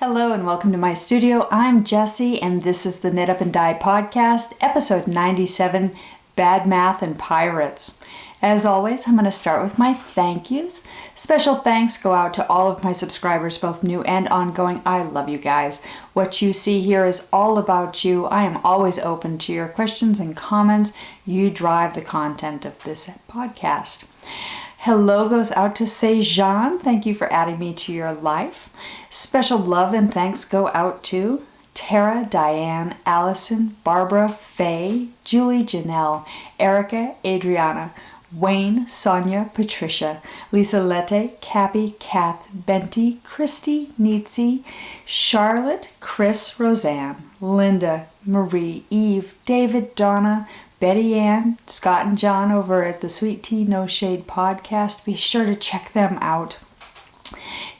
Hello and welcome to my studio. I'm Jessie and this is the Knit Up and Die podcast, episode 97, Bad Math and Pirates. As always, I'm going to start with my thank yous. Special thanks go out to all of my subscribers, both new and ongoing. I love you guys. What you see here is all about you. I am always open to your questions and comments. You drive the content of this podcast. Hello goes out to Shannon. Thank you for adding me to your life. Special love and thanks go out to Tara, Diane, Allison, Barbara, Faye, Julie, Janelle, Erica, Adriana, Wayne, Sonia, Patricia, Lisa Lette, Cappy, Kath, Benty, Christy, Neetsy, Charlotte, Chris, Roseanne, Linda, Marie, Eve, David, Donna, Betty Ann, Scott and John over at the Sweet Tea No Shade podcast. Be sure to check them out.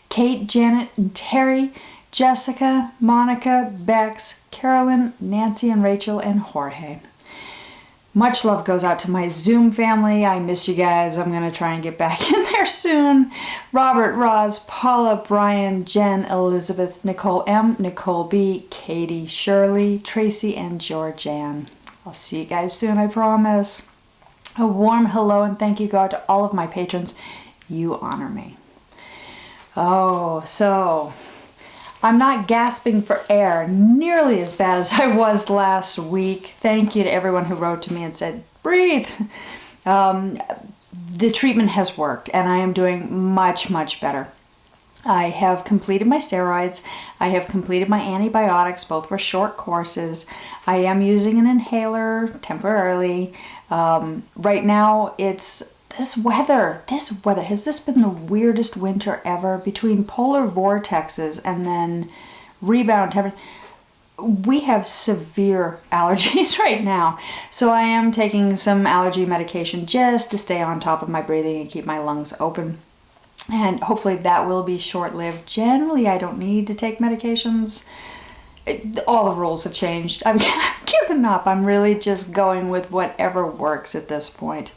Kate, Janet, and Terry, Jessica, Monica, Bex, Carolyn, Nancy and Rachel, and Jorge. Much love goes out to my Zoom family. I miss you guys. I'm going to try and get back in there soon. Robert, Roz, Paula, Brian, Jen, Elizabeth, Nicole M, Nicole B, Katie, Shirley, Tracy, and Georgianne. I'll see you guys soon, I promise. A warm hello and thank you go out to all of my patrons. You honor me. So I'm not gasping for air nearly as bad as I was last week. Thank you to everyone who wrote to me and said, breathe. The treatment has worked and I am doing much, much better. I have completed my steroids. I have completed my antibiotics. Both were short courses. I am using an inhaler temporarily. Right now, it's this weather. Has this been the weirdest winter ever? Between polar vortexes and then rebound temperature. We have severe allergies right now. So I am taking some allergy medication just to stay on top of my breathing and keep my lungs open. And hopefully that will be short-lived. Generally, I don't need to take medications. All the rules have changed. I've given up. I'm really just going with whatever works at this point.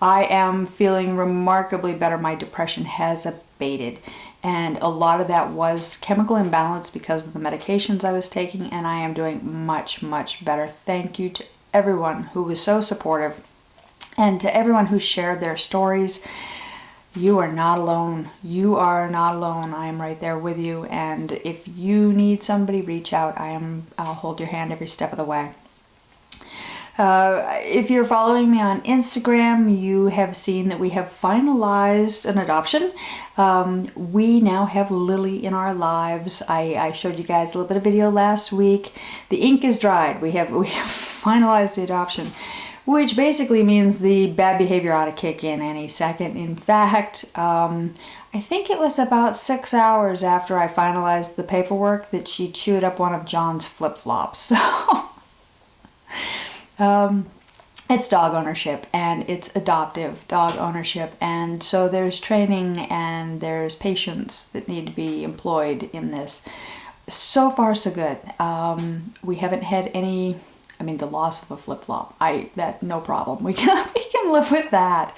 I am feeling remarkably better. My depression has abated. And a lot of that was chemical imbalance because of the medications I was taking. And I am doing much, much better. Thank you to everyone who was so supportive. And to everyone who shared their stories. You are not alone. You are not alone. I am right there with you. And if you need somebody, reach out. I'll hold your hand every step of the way. If you're following me on Instagram, you have seen that we have finalized an adoption. We now have Lily in our lives. I showed you guys a little bit of video last week. The ink is dried. We have finalized the adoption. Which basically means the bad behavior ought to kick in any second. In fact, I think it was about 6 hours after I finalized the paperwork that she chewed up one of John's flip-flops. So, it's dog ownership and it's adoptive dog ownership. And so there's training and there's patience that need to be employed in this. So far, so good. We haven't had any... the loss of a flip-flop, no problem. We can live with that.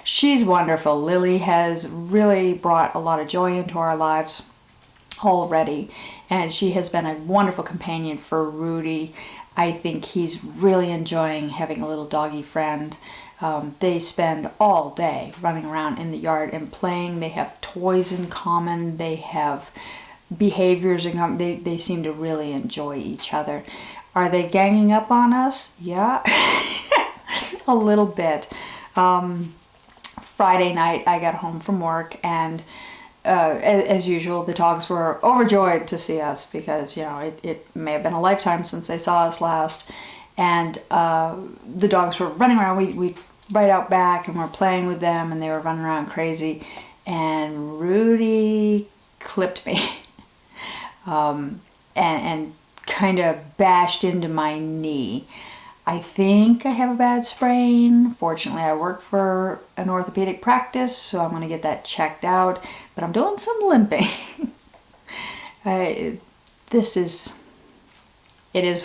She's wonderful. Lily has really brought a lot of joy into our lives already, and she has been a wonderful companion for Rudy. I think he's really enjoying having a little doggy friend. They spend all day running around in the yard and playing. They have toys in common. They have behaviors in common. They seem to really enjoy each other. Are they ganging up on us? Yeah, a little bit. Friday night, I got home from work, and as usual, the dogs were overjoyed to see us because, it may have been a lifetime since they saw us last. And the dogs were running around. We right out back, and we're playing with them, and they were running around crazy. And Rudy clipped me and kind of bashed into my knee. I think I have a bad sprain. Fortunately, I work for an orthopedic practice, so I'm going to get that checked out. But I'm doing some limping. It is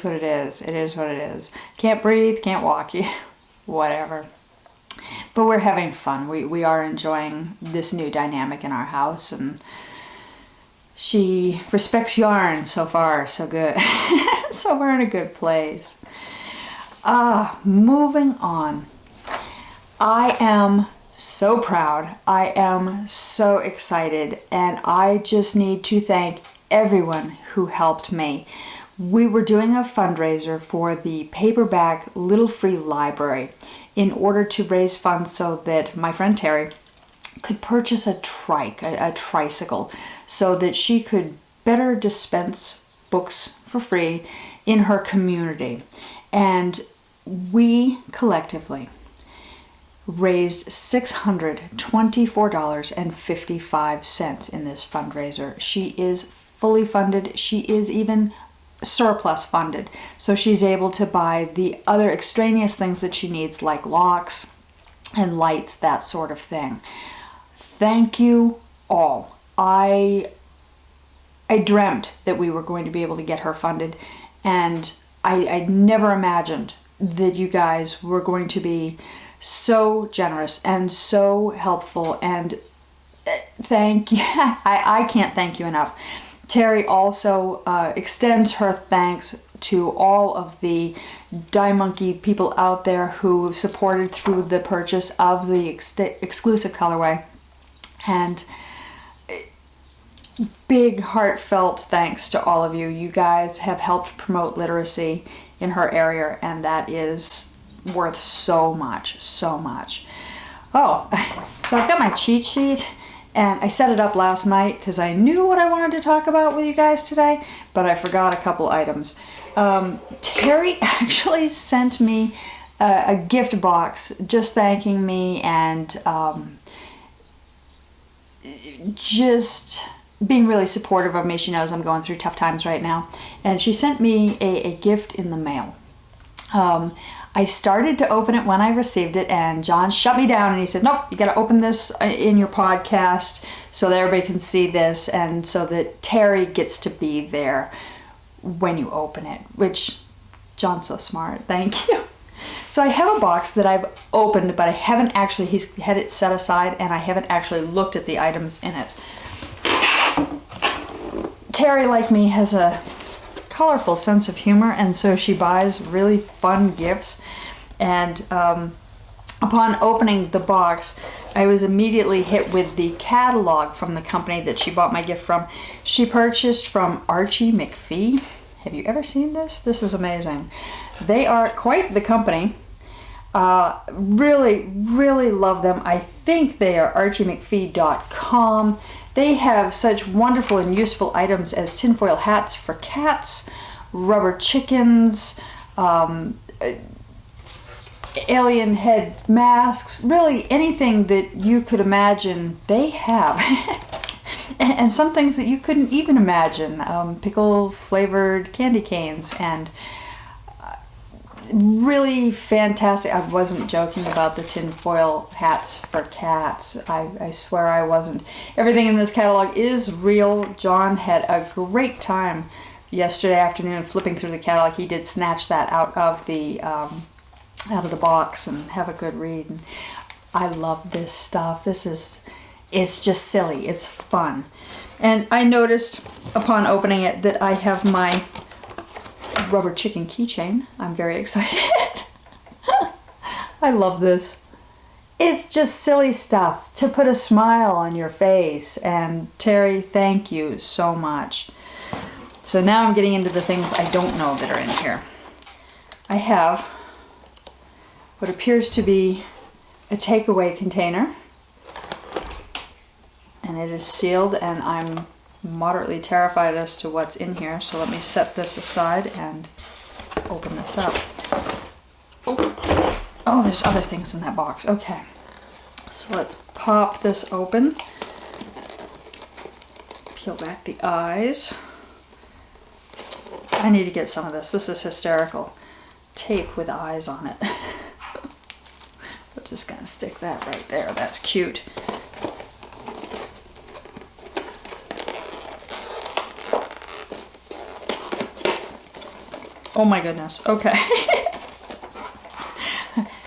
what it is. It is what it is. Can't breathe, can't walk. Whatever. But we're having fun. We are enjoying this new dynamic in our house, and She respects yarn. So far, so good. So we're in a good place. Moving on. I am so proud. I am so excited, and I just need to thank everyone who helped me. We were doing a fundraiser for the Paperback Little Free Library in order to raise funds so that my friend Terry could purchase a tricycle, so that she could better dispense books for free in her community. And we collectively raised $624.55 in this fundraiser. She is fully funded. She is even surplus funded. So she's able to buy the other extraneous things that she needs, like locks and lights, that sort of thing. Thank you all. I dreamt that we were going to be able to get her funded, and I never imagined that you guys were going to be so generous and so helpful, and thank you. I can't thank you enough. Terry also extends her thanks to all of the Die Monkey people out there who supported through the purchase of the exclusive colorway. And big heartfelt thanks to all of you. You guys have helped promote literacy in her area, and that is worth so much, so much. Oh, so I've got my cheat sheet, and I set it up last night because I knew what I wanted to talk about with you guys today, but I forgot a couple items. Terry actually sent me a gift box just thanking me, and just being really supportive of me. She knows I'm going through tough times right now. And she sent me a gift in the mail. I started to open it when I received it, and John shut me down and he said, nope, you got to open this in your podcast so that everybody can see this, and so that Terry gets to be there when you open it, which John's so smart. Thank you. So I have a box that I've opened, but I haven't actually, he's had it set aside, and I haven't actually looked at the items in it. Terry, like me, has a colorful sense of humor, and so she buys really fun gifts. And upon opening the box, I was immediately hit with the catalog from the company that she bought my gift from. She purchased from Archie McPhee. Have you ever seen this? This is amazing. They are quite the company. Really, really love them. I think they are archiemcphee.com. They have such wonderful and useful items as tinfoil hats for cats, rubber chickens, alien head masks, really anything that you could imagine they have. And some things that you couldn't even imagine. Pickle flavored candy canes, and really fantastic. I wasn't joking about the tinfoil hats for cats. I swear I wasn't. Everything in this catalog is real. John had a great time yesterday afternoon flipping through the catalog. He did snatch that out of the box and have a good read. And I love this stuff. It's just silly. It's fun. And I noticed upon opening it that I have my rubber chicken keychain. I'm very excited. I love this. It's just silly stuff to put a smile on your face. And Terry, thank you so much. So now I'm getting into the things I don't know that are in here. I have what appears to be a takeaway container, and it is sealed, and I'm moderately terrified as to what's in here, so let me set this aside and open this up. Oh, there's other things in that box. Okay, so let's pop this open, peel back the eyes. I need to get some of this. This is hysterical. Tape with eyes on it. We're just gonna stick that right there. That's cute. Oh my goodness. Okay.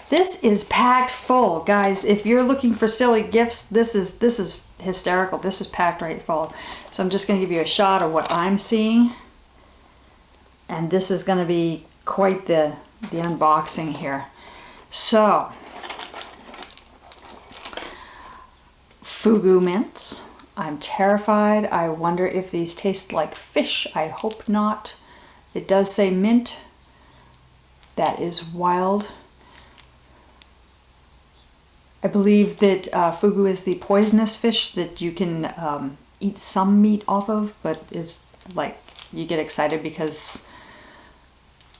This is packed full, guys. If you're looking for silly gifts, this is hysterical. This is packed right full. So I'm just going to give you a shot of what I'm seeing. And this is going to be quite the unboxing here. So, fugu mints. I'm terrified. I wonder if these taste like fish. I hope not. It does say mint. That is wild. I believe that fugu is the poisonous fish that you can eat some meat off of, but it's like you get excited because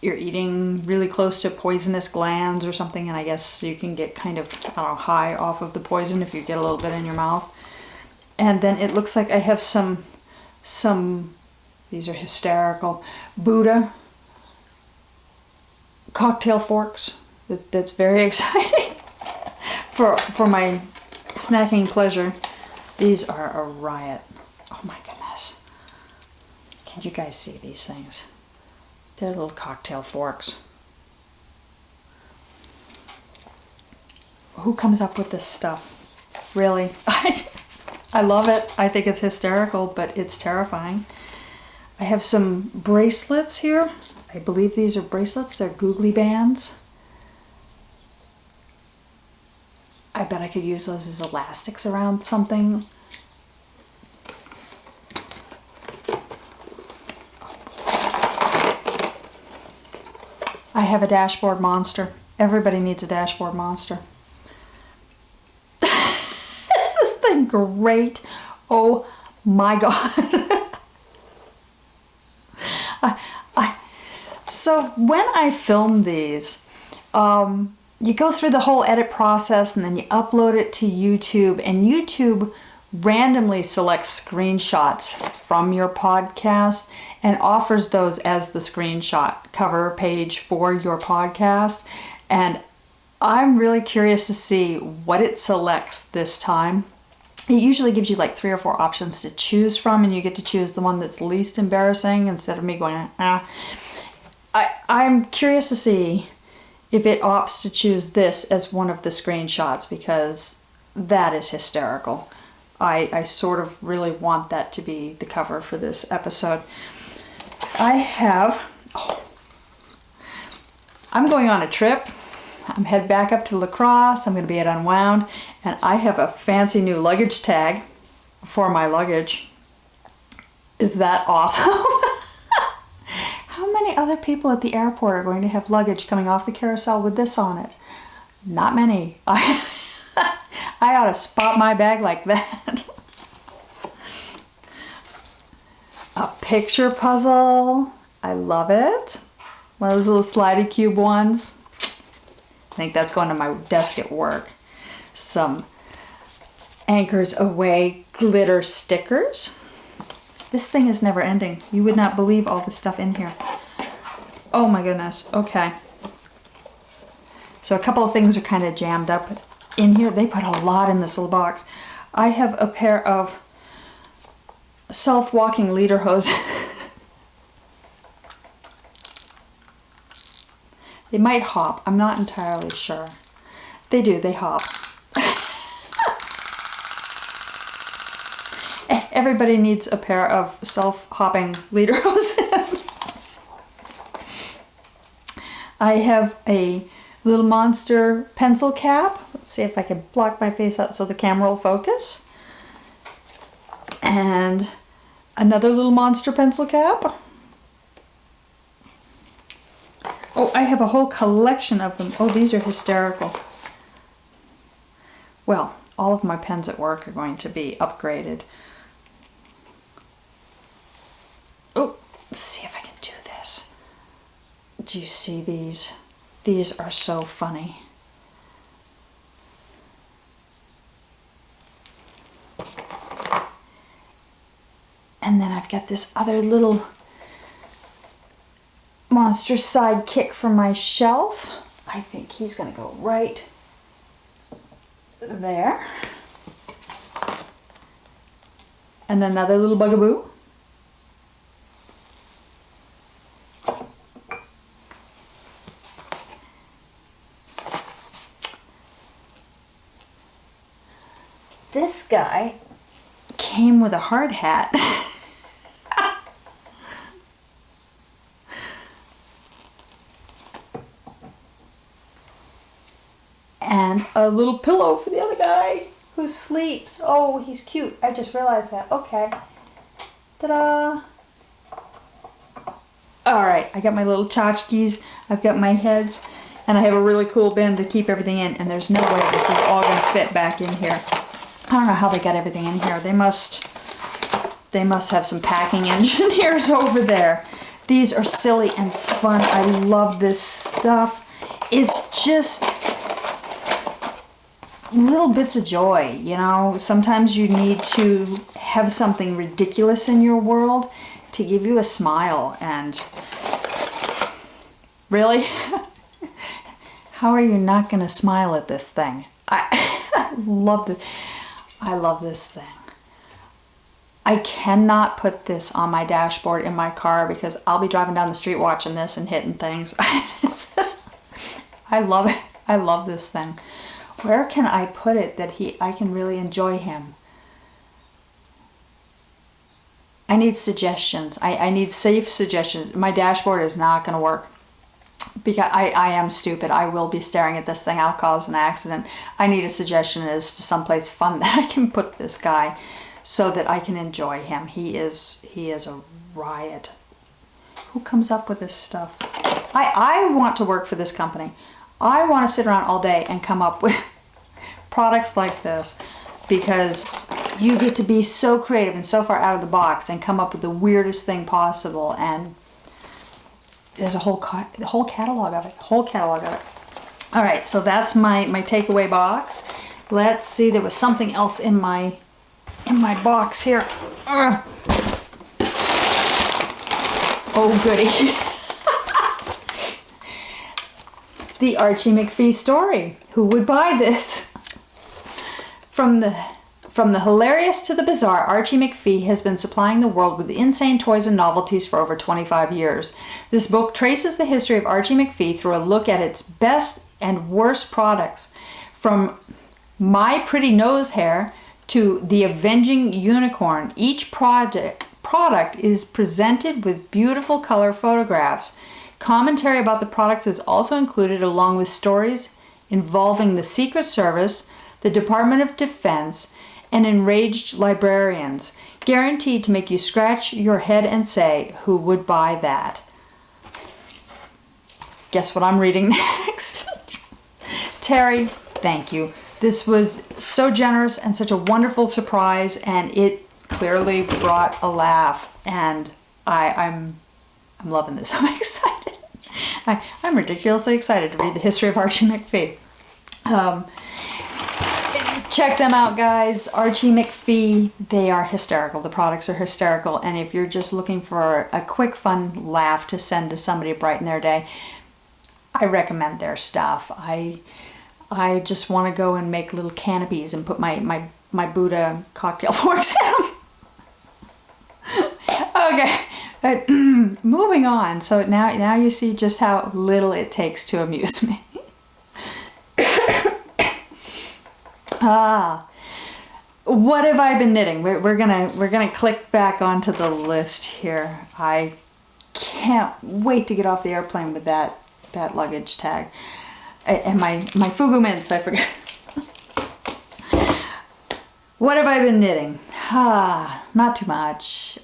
you're eating really close to poisonous glands or something, and I guess you can get kind of, I don't know, high off of the poison if you get a little bit in your mouth. And then it looks like I have some these are hysterical, Buddha cocktail forks. That's very exciting for my snacking pleasure. These are a riot. Oh my goodness. Can you guys see these things? They're little cocktail forks. Who comes up with this stuff? Really? I love it. I think it's hysterical, but it's terrifying. I have some bracelets here. I believe these are bracelets. They're googly bands. I bet I could use those as elastics around something. I have a dashboard monster. Everybody needs a dashboard monster. Is this thing great? Oh my God. So when I film these, you go through the whole edit process and then you upload it to YouTube, and YouTube randomly selects screenshots from your podcast and offers those as the screenshot cover page for your podcast. And I'm really curious to see what it selects this time. It usually gives you like 3 or 4 options to choose from, and you get to choose the one that's least embarrassing instead of me going, ah. I'm curious to see if it opts to choose this as one of the screenshots, because that is hysterical. I sort of really want that to be the cover for this episode. I'm going on a trip. I'm headed back up to La Crosse. I'm going to be at Unwound, and I have a fancy new luggage tag for my luggage. Is that awesome? How many other people at the airport are going to have luggage coming off the carousel with this on it? Not many. I ought to spot my bag like that. A picture puzzle. I love it. One of those little slidey cube ones. I think that's going to my desk at work. Some Anchors Away glitter stickers. This thing is never ending. You would not believe all the stuff in here. Oh my goodness. Okay. So a couple of things are kind of jammed up in here. They put a lot in this little box. I have a pair of self-walking leader hoses. They might hop. I'm not entirely sure. They do. They hop. Everybody needs a pair of self-hopping leader hoses. I have a little monster pencil cap. Let's see if I can block my face out so the camera will focus. And another little monster pencil cap. Oh, I have a whole collection of them. Oh, these are hysterical. Well, all of my pens at work are going to be upgraded. Oh, let's see if I can do this. Do you see these? These are so funny. And then I've got this other little monster sidekick for my shelf. I think he's going to go right there. And another little bugaboo. This guy came with a hard hat. And a little pillow for the other guy who sleeps. Oh, he's cute. I just realized that. Okay. Ta-da! Alright, I got my little tchotchkes, I've got my heads, and I have a really cool bin to keep everything in, and there's no way this is all going to fit back in here. I don't know how they got everything in here. They must have some packing engineers over there. These are silly and fun. I love this stuff. It's just little bits of joy, you know. Sometimes you need to have something ridiculous in your world to give you a smile. And really, how are you not going to smile at this thing? I love this. I love this thing. I cannot put this on my dashboard in my car because I'll be driving down the street watching this and hitting things. I love it. I love this thing. Where can I put it that I can really enjoy him? I need suggestions. I need safe suggestions. My dashboard is not going to work because I am stupid. I will be staring at this thing. I'll cause an accident. I need a suggestion as to someplace fun that I can put this guy so that I can enjoy him. He is a riot. Who comes up with this stuff? I want to work for this company. I want to sit around all day and come up with products like this because you get to be so creative and so far out of the box and come up with the weirdest thing possible, and there's a whole catalog of it. All right, so that's my takeaway box. Let's see, there was something else in my box here. Oh goody. The Archie McPhee story. Who would buy this? From the hilarious to the bizarre, Archie McPhee has been supplying the world with insane toys and novelties for over 25 years. This book traces the history of Archie McPhee through a look at its best and worst products. From My Pretty Nose Hair to The Avenging Unicorn, each product is presented with beautiful color photographs. Commentary about the products is also included, along with stories involving the Secret Service, the Department of Defense, and enraged librarians, guaranteed to make you scratch your head and say, who would buy that? Guess what I'm reading next? Terry, thank you. This was so generous and such a wonderful surprise, and it clearly brought a laugh, and I'm loving this. I'm excited. I'm ridiculously excited to read the history of Archie McPhee. Check them out, guys. Archie McPhee, they are hysterical. The products are hysterical, and if you're just looking for a quick, fun laugh to send to somebody to brighten their day, I recommend their stuff. I just want to go and make little canopies and put my Buddha cocktail forks in them. Okay, moving on. So now you see just how little it takes to amuse me. What have I been knitting? We're gonna click back onto the list here. I can't wait to get off the airplane with that luggage tag and my fugu mints. I forgot. What have I been knitting? Not too much.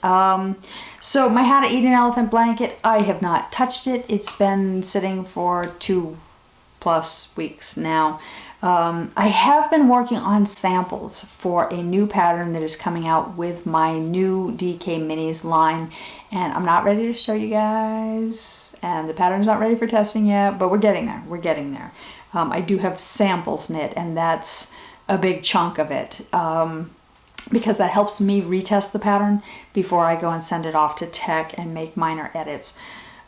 So my How to Eat an Elephant blanket, I have not touched it. It's been sitting for 2+ weeks now. I have been working on samples for a new pattern that is coming out with my new DK Minis line, and I'm not ready to show you guys, and the pattern's not ready for testing yet, but we're getting there. I do have samples knit, and that's a big chunk of it, because that helps me retest the pattern before I go and send it off to tech and make minor edits.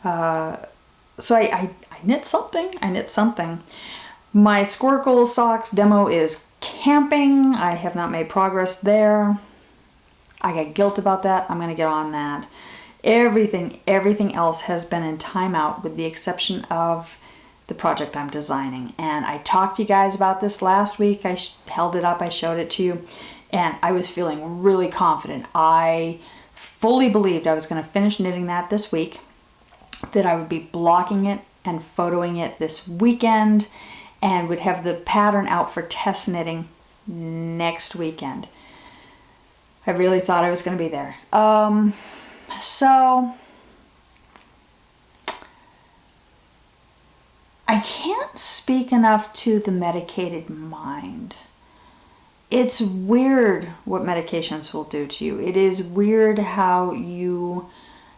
So I knit something. My Squircle Socks demo is camping. I have not made progress there. I got guilt about that. I'm going to get on that. Everything else has been in timeout with the exception of the project I'm designing. And I talked to you guys about this last week. I held it up. I showed it to you. And I was feeling really confident. I fully believed I was going to finish knitting that this week, that I would be blocking it and photoing it this weekend, and would have the pattern out for test knitting next weekend. I really thought I was going to be there. So I can't speak enough to the medicated mind. It's weird what medications will do to you. It is weird how you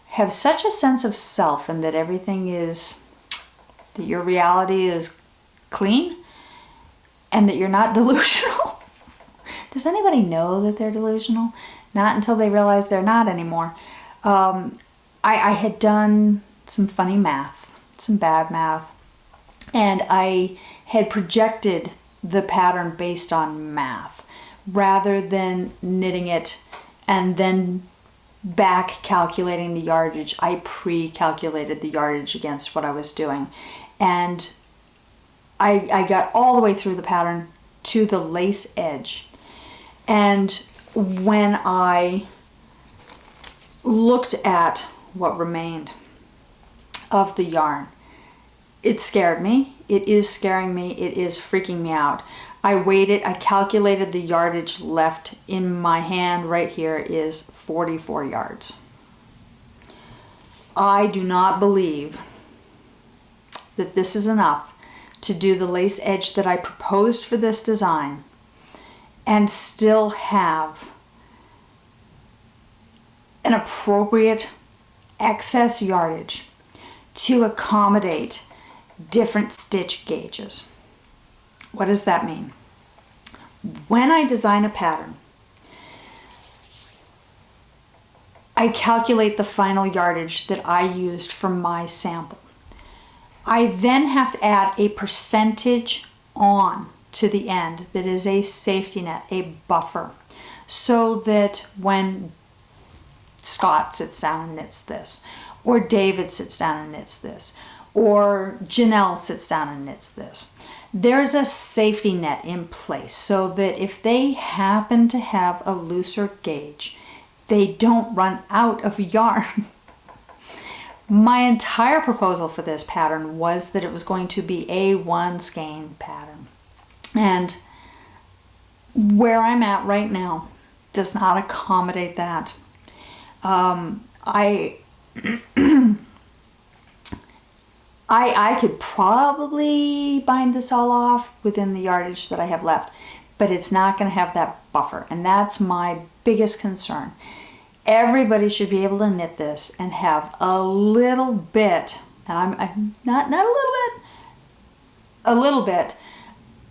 have such a sense of self, and that everything is, that your reality is clean, and that you're not delusional. Does anybody know that they're delusional? Not until they realize they're not anymore. I had done some funny math, some bad math, and I had projected the pattern based on math rather than knitting it and then back calculating the yardage. I pre-calculated the yardage against what I was doing, and I got all the way through the pattern to the lace edge. And when I looked at what remained of the yarn, it scared me. It is scaring me. It is freaking me out. I weighed it. I calculated the yardage left in my hand right here is 44 yards. I do not believe that this is enough to do the lace edge that I proposed for this design and still have an appropriate excess yardage to accommodate different stitch gauges. What does that mean? When I design a pattern, I calculate the final yardage that I used for my sample. I then have to add a percentage on to the end that is a safety net, a buffer, so that when Scott sits down and knits this, or David sits down and knits this, or Janelle sits down and knits this, there's a safety net in place so that if they happen to have a looser gauge, they don't run out of yarn. My entire proposal for this pattern was that it was going to be a one skein pattern. And where I'm at right now does not accommodate that. I could probably bind this all off within the yardage that I have left, but it's not going to have that buffer, and that's my biggest concern. Everybody should be able to knit this and have a little bit, and I'm not a little bit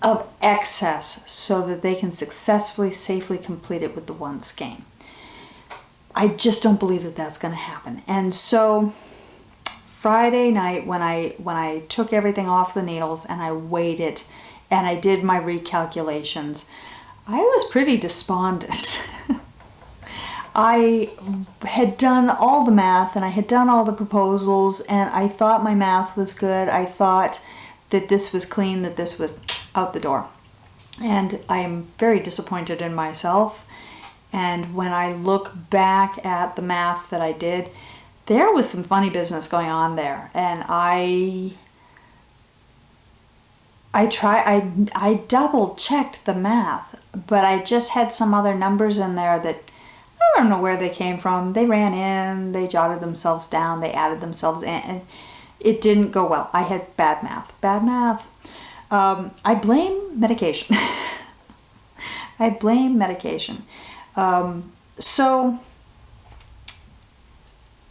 of excess so that they can successfully, safely complete it with the one skein. I just don't believe that that's going to happen. And so Friday night, when I took everything off the needles and I weighed it and I did my recalculations, I was pretty despondent. I had done all the math and I had done all the proposals, and I thought my math was good. I thought that this was clean, that this was out the door. And I am very disappointed in myself. And when I look back at the math that I did, there was some funny business going on there. And I double checked the math, but I just had some other numbers in there that I don't know where they came from. They ran in, they jotted themselves down, they added themselves in, and it didn't go well. I had bad math. I blame medication. I blame medication. So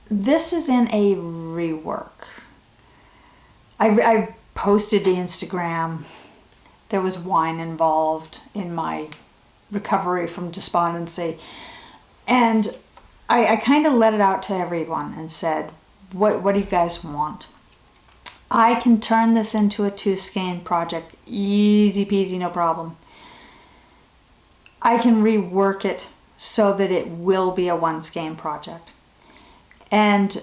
this is in a rework. I posted to Instagram. There was wine involved in my recovery from despondency. And I kind of let it out to everyone and said, what do you guys want? I can turn this into a 2-skein project. Easy peasy, no problem. I can rework it so that it will be a 1-skein project. And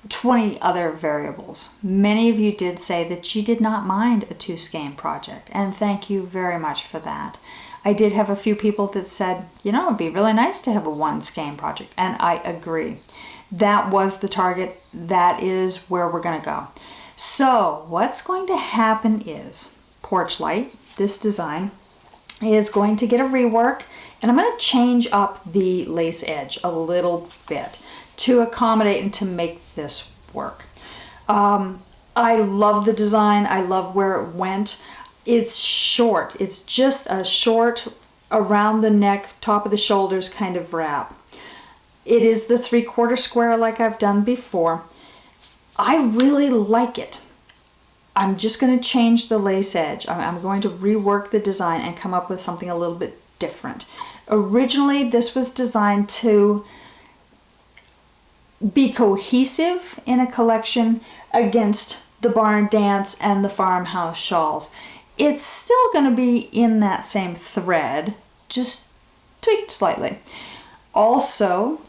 20 other variables. Many of you did say that you did not mind a 2-skein project, and thank you very much for that. I did have a few people that said, you know, it'd be really nice to have a one skein project, and I agree. That was the target. That is where we're going to go. So what's going to happen is Porch Light, this design, is going to get a rework, and I'm going to change up the lace edge a little bit to accommodate and to make this work. I love the design. I love where it went. It's short. It's just a short around the neck, top of the shoulders kind of wrap. It is the 3/4 square like I've done before. I really like it. I'm just going to change the lace edge. I'm going to rework the design and come up with something a little bit different. Originally, this was designed to be cohesive in a collection against the barn dance and the farmhouse shawls. It's still going to be in that same thread, just tweaked slightly. Also,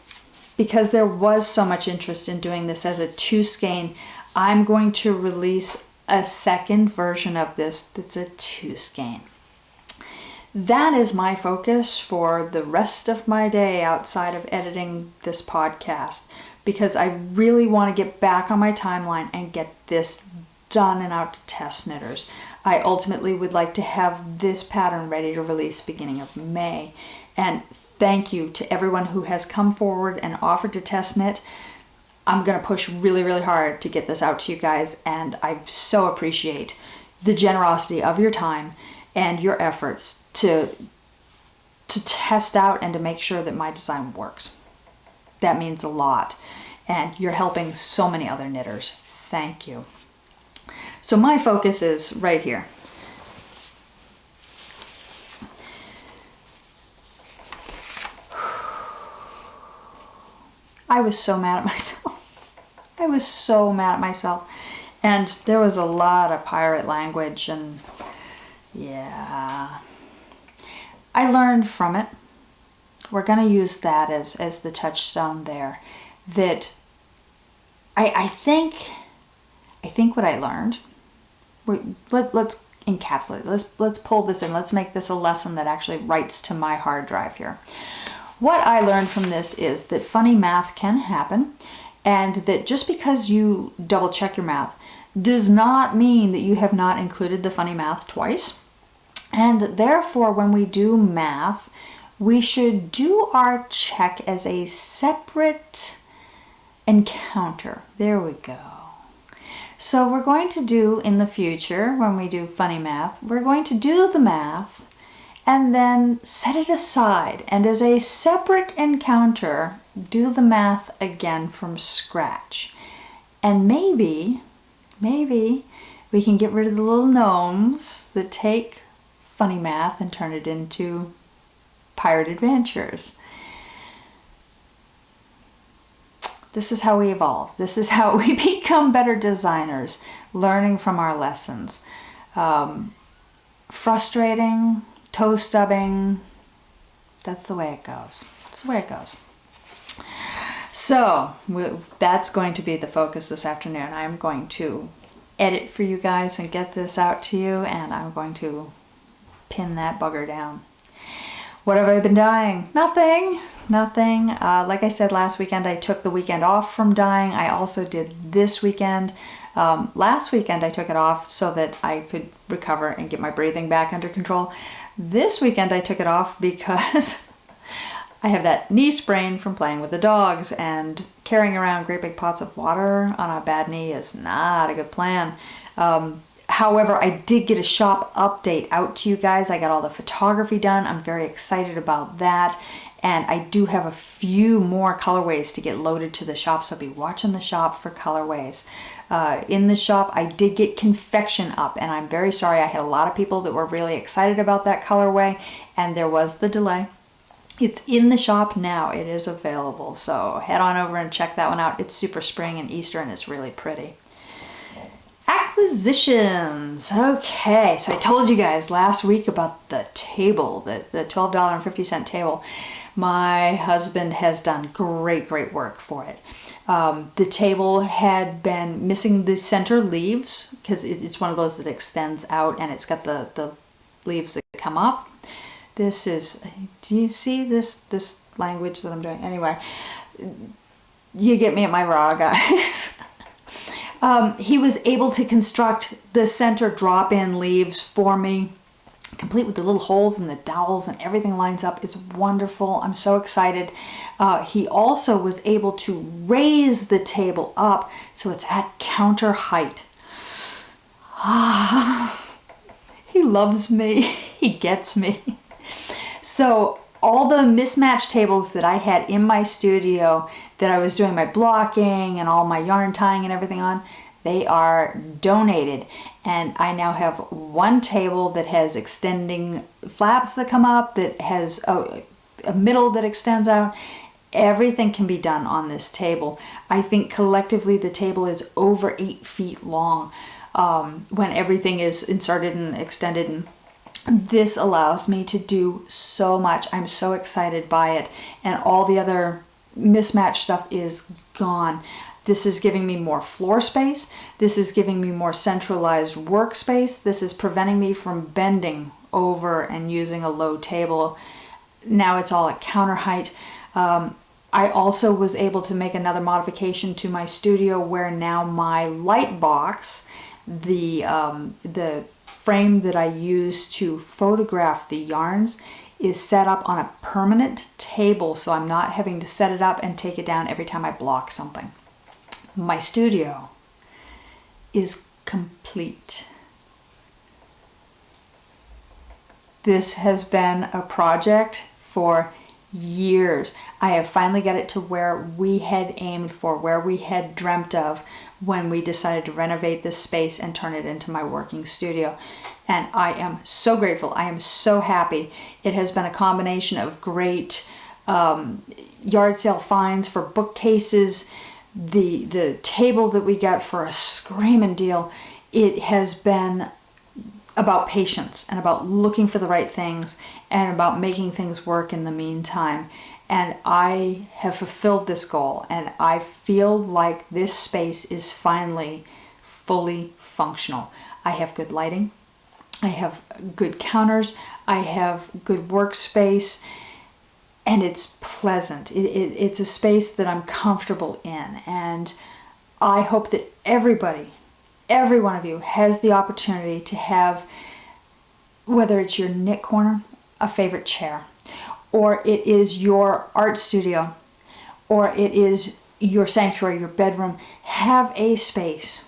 because there was so much interest in doing this as a 2 skein, I'm going to release a second version of this that's a 2 skein. That is my focus for the rest of my day outside of editing this podcast, because I really want to get back on my timeline and get this done and out to test knitters. I ultimately would like to have this pattern ready to release beginning of May. And thank you to everyone who has come forward and offered to test knit. I'm going to push really, really hard to get this out to you guys, and I so appreciate the generosity of your time and your efforts to test out and to make sure that my design works. That means a lot, and you're helping so many other knitters. Thank you. So my focus is right here. I was so mad at myself. I was so mad at myself. And there was a lot of pirate language, and yeah. I learned from it. We're going to use that as the touchstone there. That I think what I learned, let's encapsulate, let's pull this in, let's make this a lesson that actually writes to my hard drive here. What I learned from this is that funny math can happen, and that just because you double check your math does not mean that you have not included the funny math twice. And therefore, when we do math, we should do our check as a separate encounter. There we go. So we're going to do in the future, when we do funny math, we're going to do the math and then set it aside, and as a separate encounter, do the math again from scratch. And maybe we can get rid of the little gnomes that take funny math and turn it into pirate adventures. This is how we evolve. This is how we become better designers, learning from our lessons. Frustrating, toe stubbing, that's the way it goes. That's the way it goes. So that's going to be the focus this afternoon. I'm going to edit for you guys and get this out to you, and I'm going to pin that bugger down. What have I been dyeing? Nothing. Like I said last weekend, I took the weekend off from dyeing. I also did this weekend. Last weekend I took it off so that I could recover and get my breathing back under control. This weekend I took it off because I have that knee sprain from playing with the dogs, and carrying around great big pots of water on a bad knee is not a good plan. However, I did get a shop update out to you guys. I got all the photography done. I'm very excited about that. And I do have a few more colorways to get loaded to the shop, so be watching the shop for colorways. In the shop, I did get confection up, and I'm very sorry. I had a lot of people that were really excited about that colorway, and there was the delay. It's in the shop now. It is available, so head on over and check that one out. It's super spring and Easter, and it's really pretty. Acquisitions. Okay, so I told you guys last week about the table, the $12.50 table. My husband has done great work for it. The table had been missing the center leaves because it's one of those that extends out, and it's got the leaves that come up. This is, do you see this language that I'm doing? Anyway, you get me at my raw, guys. He was able to construct the center drop-in leaves for me, complete with the little holes and the dowels, and everything lines up. It's wonderful. I'm so excited. He also was able to raise the table up so it's at counter height. He loves me. He gets me. So all the mismatched tables that I had in my studio that I was doing my blocking and all my yarn tying and everything on, they are donated. And I now have one table that has extending flaps that come up, that has a middle that extends out. Everything can be done on this table. I think collectively the table is over 8 feet long when everything is inserted and extended, and this allows me to do so much. I'm so excited by it, and all the other mismatched stuff is gone. This is giving me more floor space. This is giving me more centralized workspace. This is preventing me from bending over and using a low table. Now it's all at counter height. I also was able to make another modification to my studio where now my light box, the frame that I use to photograph the yarns, is set up on a permanent table, so I'm not having to set it up and take it down every time I block something. My studio is complete. This has been a project for years. I have finally got it to where we had aimed for, where we had dreamt of when we decided to renovate this space and turn it into my working studio. And I am so grateful. I am so happy. It has been a combination of great yard sale finds for bookcases, the table that we got for a screaming deal. It has been about patience and about looking for the right things and about making things work in the meantime. And I have fulfilled this goal, and I feel like this space is finally fully functional. I have good lighting. I have good counters. I have good workspace, and it's pleasant. It's a space that I'm comfortable in, and I hope that everybody, every one of you, has the opportunity to have, whether it's your knit corner, a favorite chair, or it is your art studio, or it is your sanctuary, your bedroom, have a space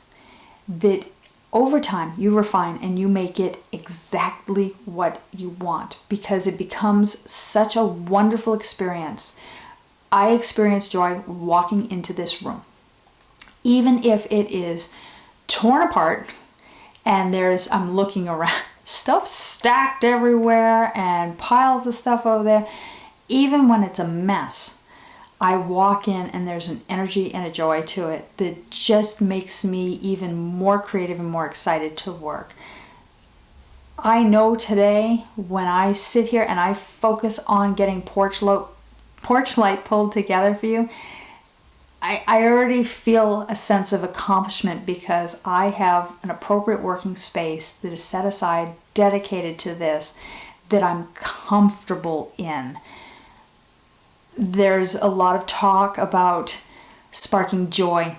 that over time you refine and you make it exactly what you want, because it becomes such a wonderful experience. I experience joy walking into this room, even if it is torn apart and I'm looking around, stuff stacked everywhere and piles of stuff over there. Even when it's a mess, I walk in and there's an energy and a joy to it that just makes me even more creative and more excited to work. I know today when I sit here and I focus on getting porch light pulled together for you, I already feel a sense of accomplishment because I have an appropriate working space that is set aside, dedicated to this, that I'm comfortable in. There's a lot of talk about sparking joy.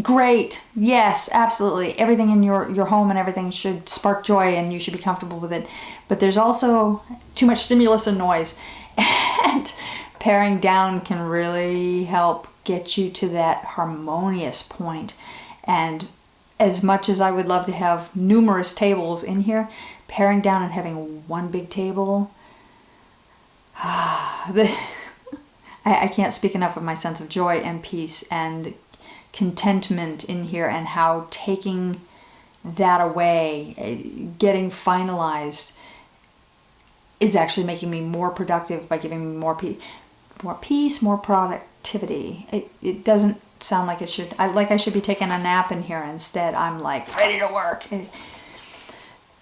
Great. Yes, absolutely. Everything in your home and everything should spark joy and you should be comfortable with it. But there's also too much stimulus and noise. And paring down can really help get you to that harmonious point. And as much as I would love to have numerous tables in here, paring down and having one big table, I can't speak enough of my sense of joy and peace and contentment in here, and how taking that away, getting finalized, is actually making me more productive by giving me more peace, more productivity. It doesn't sound like it should. I should be taking a nap in here. Instead, I'm like ready to work.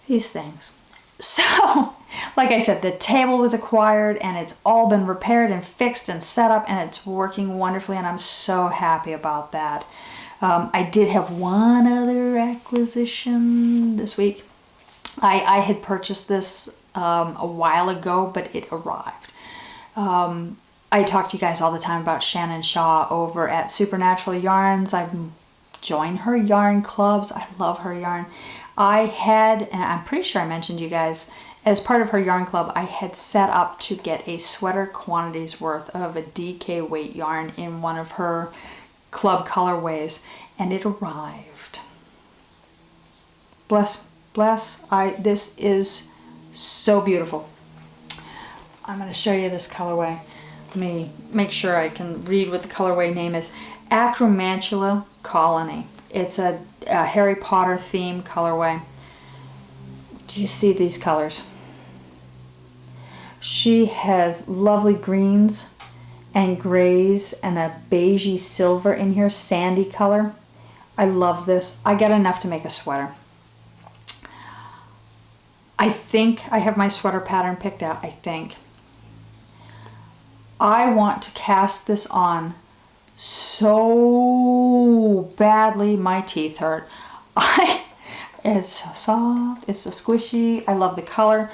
These things. So, like I said, the table was acquired and it's all been repaired and fixed and set up and it's working wonderfully, and I'm so happy about that. I did have one other acquisition this week. I had purchased this a while ago, but it arrived. I talk to you guys all the time about Shannon Shaw over at Supernatural Yarns. I've joined her yarn clubs. I love her yarn. I had, and I'm pretty sure I mentioned you guys, as part of her yarn club, I had set up to get a sweater quantities worth of a DK weight yarn in one of her club colorways, and it arrived. Bless. This is so beautiful. I'm going to show you this colorway. Let me make sure I can read what the colorway name is. Acromantula Colony. It's a Harry Potter theme colorway. Do you see these colors? She has lovely greens and grays and a beigey silver in here, sandy color. I love this. I got enough to make a sweater. I think I have my sweater pattern picked out, I think. I want to cast this on so badly my teeth hurt. It's so soft, it's so squishy, I love the color.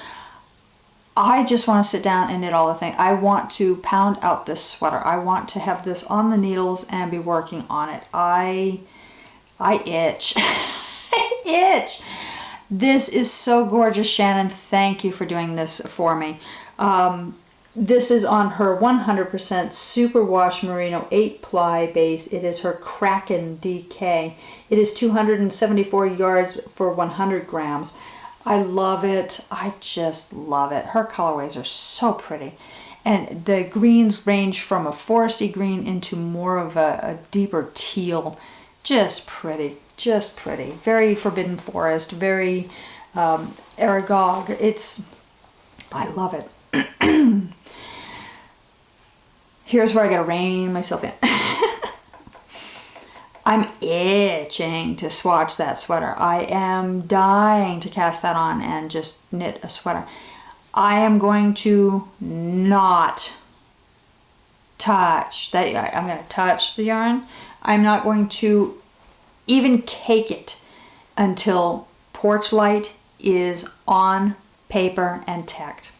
I just want to sit down and knit all the things. I want to pound out this sweater. I want to have this on the needles and be working on it. I itch. I itch. This is so gorgeous, Shannon. Thank you for doing this for me. This is on her 100% superwash merino 8-ply base. It is her Kraken DK. It is 274 yards for 100 grams. I love it. I just love it. Her colorways are so pretty. And the greens range from a foresty green into more of a deeper teal. Just pretty. Just pretty. Very Forbidden Forest. Very Aragog. I love it. Here's where I gotta rein myself in. I'm itching to swatch that sweater. I am dying to cast that on and just knit a sweater. I am going to not touch that. I'm going to touch the yarn. I'm not going to even cake it until porch light is on paper and tacked.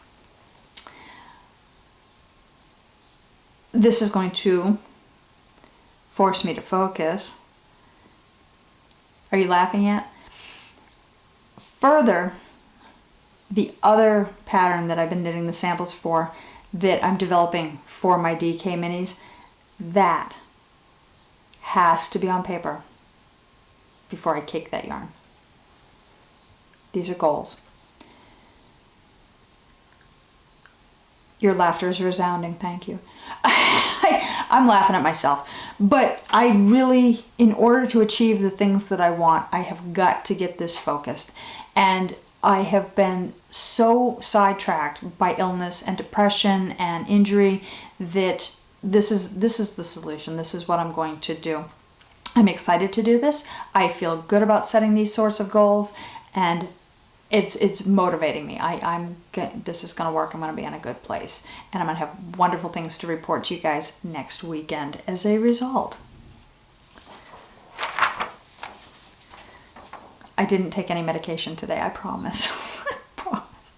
This is going to force me to focus. Are you laughing yet? Further, the other pattern that I've been knitting the samples for that I'm developing for my DK minis, that has to be on paper before I cake that yarn. These are goals. Your laughter is resounding, thank you. I'm laughing at myself. But I really, in order to achieve the things that I want, I have got to get this focused. And I have been so sidetracked by illness and depression and injury that this is the solution. This is what I'm going to do. I'm excited to do this. I feel good about setting these sorts of goals, and it's motivating me. This is going to work. I'm going to be in a good place, and I'm going to have wonderful things to report to you guys next weekend as a result. I didn't take any medication today, I promise. I promise.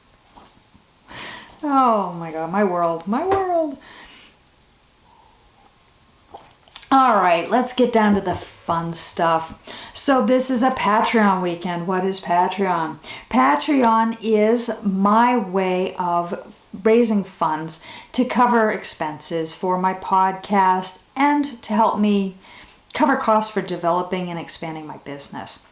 Oh my God, my world, my world. All right, let's get down to the fun stuff. So this is a Patreon weekend. What is Patreon? Patreon is my way of raising funds to cover expenses for my podcast and to help me cover costs for developing and expanding my business.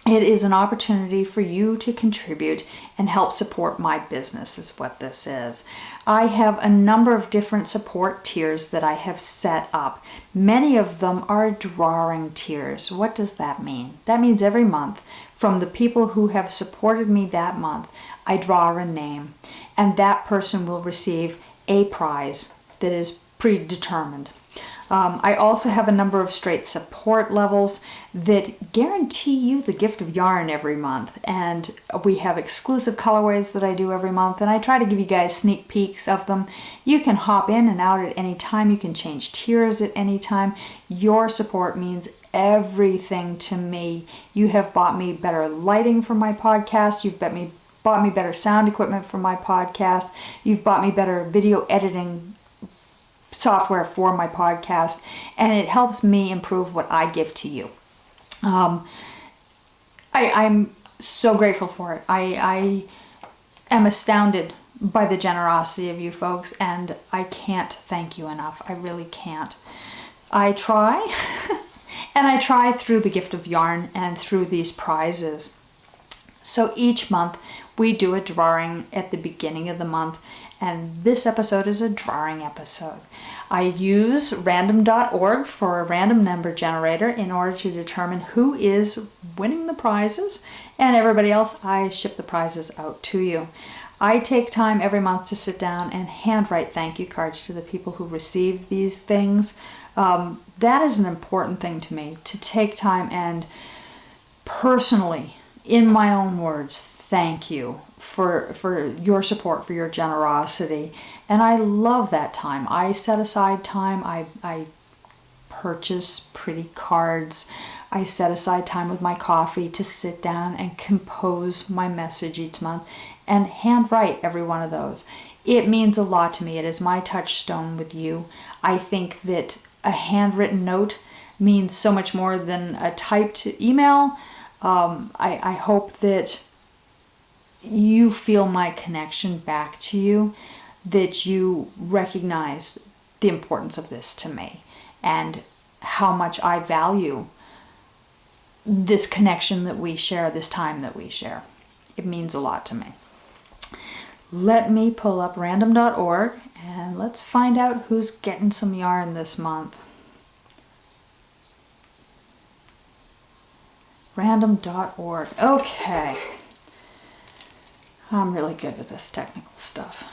It is an opportunity for you to contribute and help support my business is what this is. I have a number of different support tiers that I have set up. Many of them are drawing tiers. What does that mean? That means every month from the people who have supported me that month, I draw a name, and that person will receive a prize that is predetermined. I also have a number of straight support levels that guarantee you the gift of yarn every month. And we have exclusive colorways that I do every month, and I try to give you guys sneak peeks of them. You can hop in and out at any time. You can change tiers at any time. Your support means everything to me. You have bought me better lighting for my podcast. You've bought me better sound equipment for my podcast. You've bought me better video editing software for my podcast, and it helps me improve what I give to you. I'm so grateful for it. I am astounded by the generosity of you folks, and I can't thank you enough. I really can't. I try, and I try through the gift of yarn and through these prizes. So each month we do a drawing at the beginning of the month, and this episode is a drawing episode. I use random.org for a random number generator in order to determine who is winning the prizes, and everybody else, I ship the prizes out to you. I take time every month to sit down and handwrite thank you cards to the people who receive these things. That is an important thing to me, to take time and personally, in my own words, thank you for your support, for your generosity. And I love that time. I set aside time. I purchase pretty cards. I set aside time with my coffee to sit down and compose my message each month and handwrite every one of those. It means a lot to me. It is my touchstone with you. I think that a handwritten note means so much more than a typed email. I hope that you feel my connection back to you, that you recognize the importance of this to me and how much I value this connection that we share, this time that we share. It means a lot to me. Let me pull up random.org and let's find out who's getting some yarn this month. Random.org. Okay. I'm really good with this technical stuff.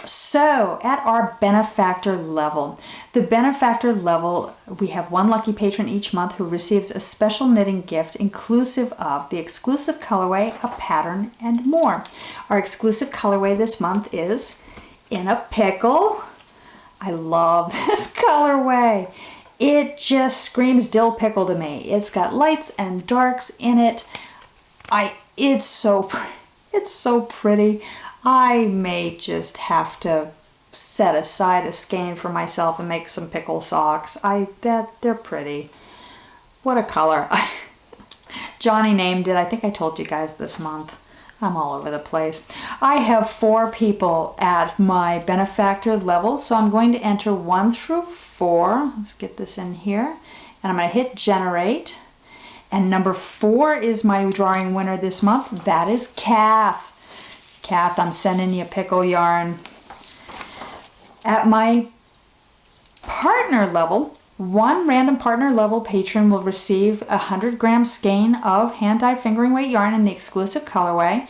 So, at our benefactor level, the benefactor level, we have one lucky patron each month who receives a special knitting gift inclusive of the exclusive colorway, a pattern, and more. Our exclusive colorway this month is In a Pickle. I love this colorway. It just screams dill pickle to me. It's got lights and darks in it. It's so pretty. I may just have to set aside a skein for myself and make some pickle socks. They're pretty. What a color. Johnny named it. I think I told you guys this month. I'm all over the place. I have 4 people at my benefactor level, so I'm going to enter 1 through 4. Let's get this in here. And I'm going to hit generate. And number 4 is my drawing winner this month. That is Kath. Kath, I'm sending you pickle yarn. At my partner level, 1 random partner level patron will receive a 100-gram skein of hand-dyed fingering weight yarn in the exclusive colorway,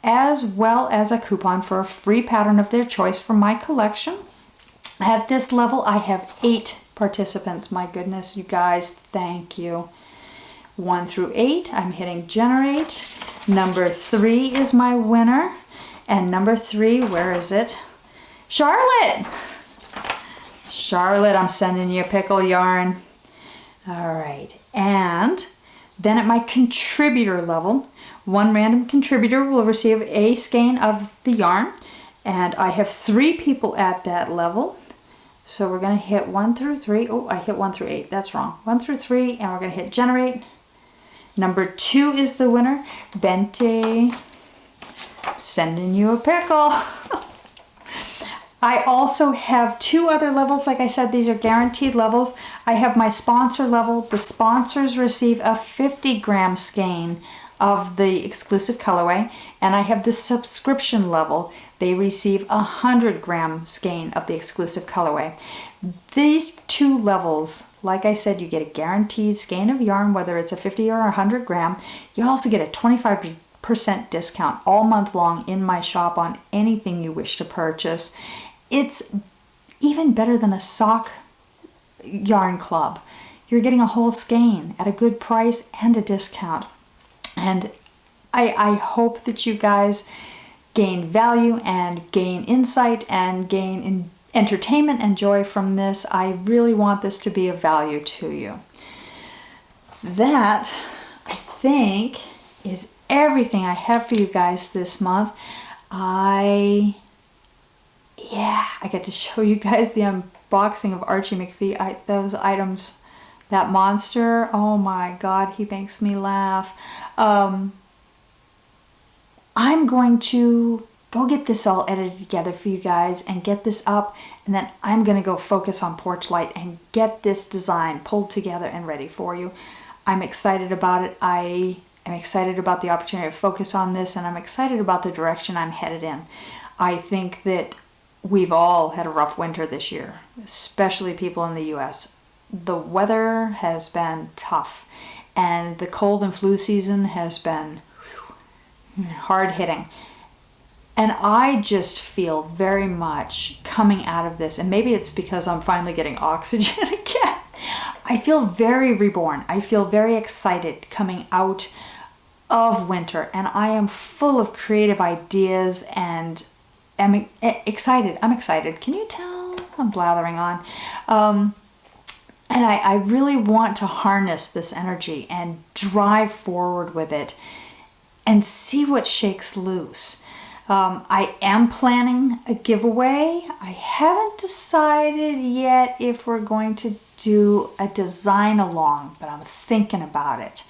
as well as a coupon for a free pattern of their choice from my collection. At this level, I have 8 participants. My goodness, you guys, thank you. 1 through 8, I'm hitting generate. Number 3 is my winner. And number 3, where is it? Charlotte! Charlotte, I'm sending you a pickle yarn. All right, and then at my contributor level, 1 random contributor will receive a skein of the yarn. And I have 3 people at that level. So we're gonna hit 1 through 3. Oh, I hit 1 through 8, that's wrong. 1 through 3, and we're gonna hit generate. Number 2 is the winner, Bente. Sending you a pickle. I also have 2 other levels. Like I said, these are guaranteed levels. I have my sponsor level. The sponsors receive a 50-gram skein of the exclusive colorway, and I have the subscription level. They receive a 100-gram skein of the exclusive colorway. These 2 levels, like I said, you get a guaranteed skein of yarn, whether it's a 50 or 100 gram. You also get a 25% discount all month long in my shop on anything you wish to purchase. It's even better than a sock yarn club. You're getting a whole skein at a good price and a discount. And I hope that you guys gain value and gain insight and gain entertainment and joy from this. I really want this to be of value to you. That, I think, is everything I have for you guys this month. I get to show you guys the unboxing of Archie McPhee. Those items, that monster, oh my God, he makes me laugh. I'm going to go get this all edited together for you guys and get this up, and then I'm going to go focus on Porch Light and get this design pulled together and ready for you. I'm excited about it. I am excited about the opportunity to focus on this, and I'm excited about the direction I'm headed in. I think that we've all had a rough winter this year, especially people in the US. The weather has been tough, and the cold and flu season has been hard hitting. And I just feel very much coming out of this, and maybe it's because I'm finally getting oxygen again. I feel very reborn. I feel very excited coming out of winter, and I am full of creative ideas and am excited. I'm excited. Can you tell I'm blathering on? And I really want to harness this energy and drive forward with it and see what shakes loose. I am planning a giveaway. I haven't decided yet if we're going to do a design along, but I'm thinking about it.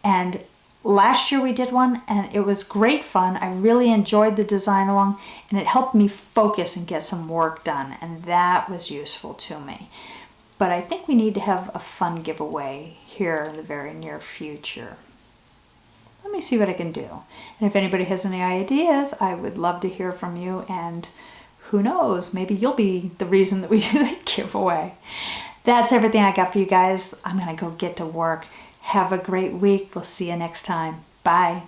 And last year we did one, and it was great fun. I really enjoyed the design along, and it helped me focus and get some work done, and that was useful to me. But I think we need to have a fun giveaway here in the very near future. Let me see what I can do. And if anybody has any ideas, I would love to hear from you, and who knows, maybe you'll be the reason that we do the giveaway. That's everything I got for you guys. I'm gonna go get to work. Have a great week. We'll see you next time. Bye.